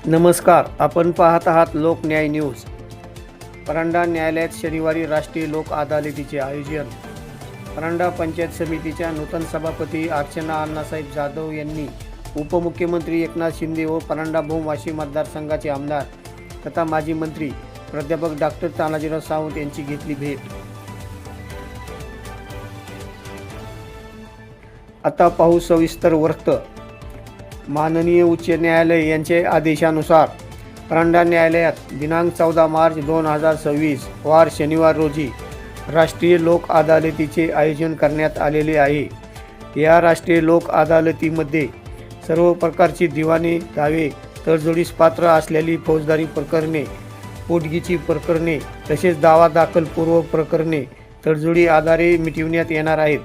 नमस्कार, आपण पाहत आहात लोक न्याय न्यूज। परांडा न्यायालयात शनिवारी राष्ट्रीय लोक अदालतीचे आयोजन। परांडा पंचायत समितीच्या नूतन सभापती अर्चना अण्णासाहेब जाधव यांनी उपमुख्यमंत्री एकनाथ शिंदे व परांडा बहुवार्षी मतदारसंघाचे आमदार तथा माजी मंत्री प्राध्यापक डॉक्टर तानाजीराव सावंत यांची घेतली भेट। आता पाहू सविस्तर वृत्त। माननीय उच्च न्यायालय यांचे आदेशानुसार परांडा न्यायालयात दिनांक 14 मार्च 2026 वार शनिवार रोजी राष्ट्रीय लोक अदालतीचे आयोजन करण्यात आलेले आहे। या राष्ट्रीय लोक अदालतीमध्ये सर्व प्रकारची दिवाणी दावे, तडजोडीस पात्र असलेली फौजदारी प्रकरणे, पोटगीची प्रकरणे तसेच दावा दाखल पूर्व प्रकरणे तडजोडी आधारे मिटविण्यात येणार आहेत।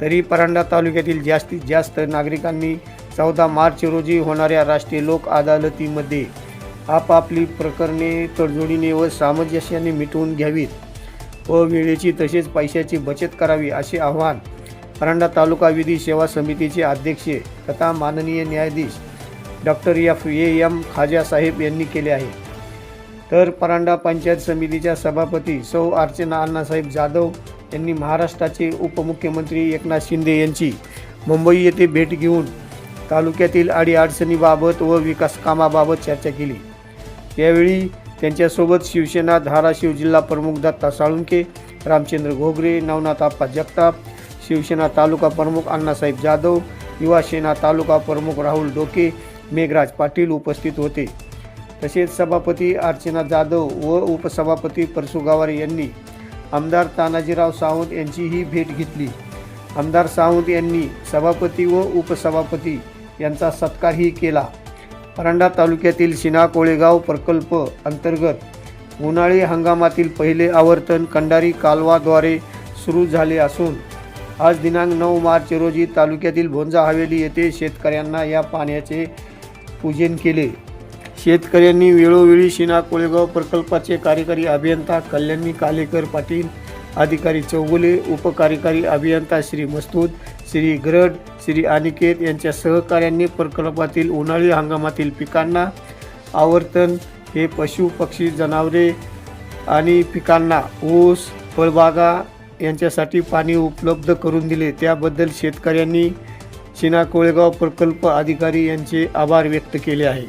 तरी परांडा तालुक्यातील जास्तीत जास्त नागरिकांनी 14 मार्च रोजी होणाऱ्या राष्ट्रीय लोक अदालतीमध्ये आपापली प्रकरणे तडजोडीने व सामंजस्याने मिटवून घ्यावीत व वेळेची तसेच पैशाची बचत करावी असे आवाहन परांडा तालुका विधी सेवा समितीचे अध्यक्ष तथा माननीय न्यायाधीश डॉक्टर FAM खाजा साहेब यांनी केले आहे। तर परांडा पंचायत समितीच्या सभापती सौ अर्चना अण्णासाहेब जाधव यांनी महाराष्ट्राचे उपमुख्यमंत्री एकनाथ शिंदे यांची मुंबई येथे भेट घेऊन तालुक्यातील अडीअडचणीबाबत व विकास कामाबाबत चर्चा केली। यावेळी त्यांच्यासोबत शिवसेना धाराशिव जिल्हा प्रमुख दत्ता साळुंके, रामचंद्र घोगरे, नवनाथ आप्पा जगताप, शिवसेना तालुका प्रमुख अण्णासाहेब जाधव, युवा सेना तालुका प्रमुख राहुल डोके, मेघराज पाटील उपस्थित होते। तसेच सभापती अर्चना जाधव व उपसभापती परसू गावारे यांनी आमदार तानाजीराव सावंत यांचीही भेट घेतली। आमदार सावंत यांनी सभापती व उपसभापती यांचा सत्कारही केला। परांडा तालुक्यातील शिना कोळेगाव प्रकल्प अंतर्गत उन्हाळी हंगामातील पहिले आवर्तन कंडारी कालवाद्वारे सुरू झाले असून आज दिनांक 9 मार्च रोजी तालुक्यातील भोंजा हवेली येथे शेतकऱ्यांना या पाण्याचे पूजन केले। शेतकऱ्यांनी वेळोवेळी शिना कोळेगाव प्रकल्पाचे कार्यकारी अभियंता कल्याणी कालेकर पाटील, अधिकारी चौगुले, उपकार्यकारी अभियंता श्री मस्तूद, श्री गरड, श्री अनिकेत यांच्या सहकार्यांनी प्रकल्पातील उन्हाळी हंगामातील पिकांना आवर्तन हे पशु पक्षी जनावरे आणि पिकांना ऊस फळबागा यांच्यासाठी पाणी उपलब्ध करून दिले। त्याबद्दल शेतकऱ्यांनी शिना कोळेगाव प्रकल्प अधिकारी यांचे आभार व्यक्त केले आहे।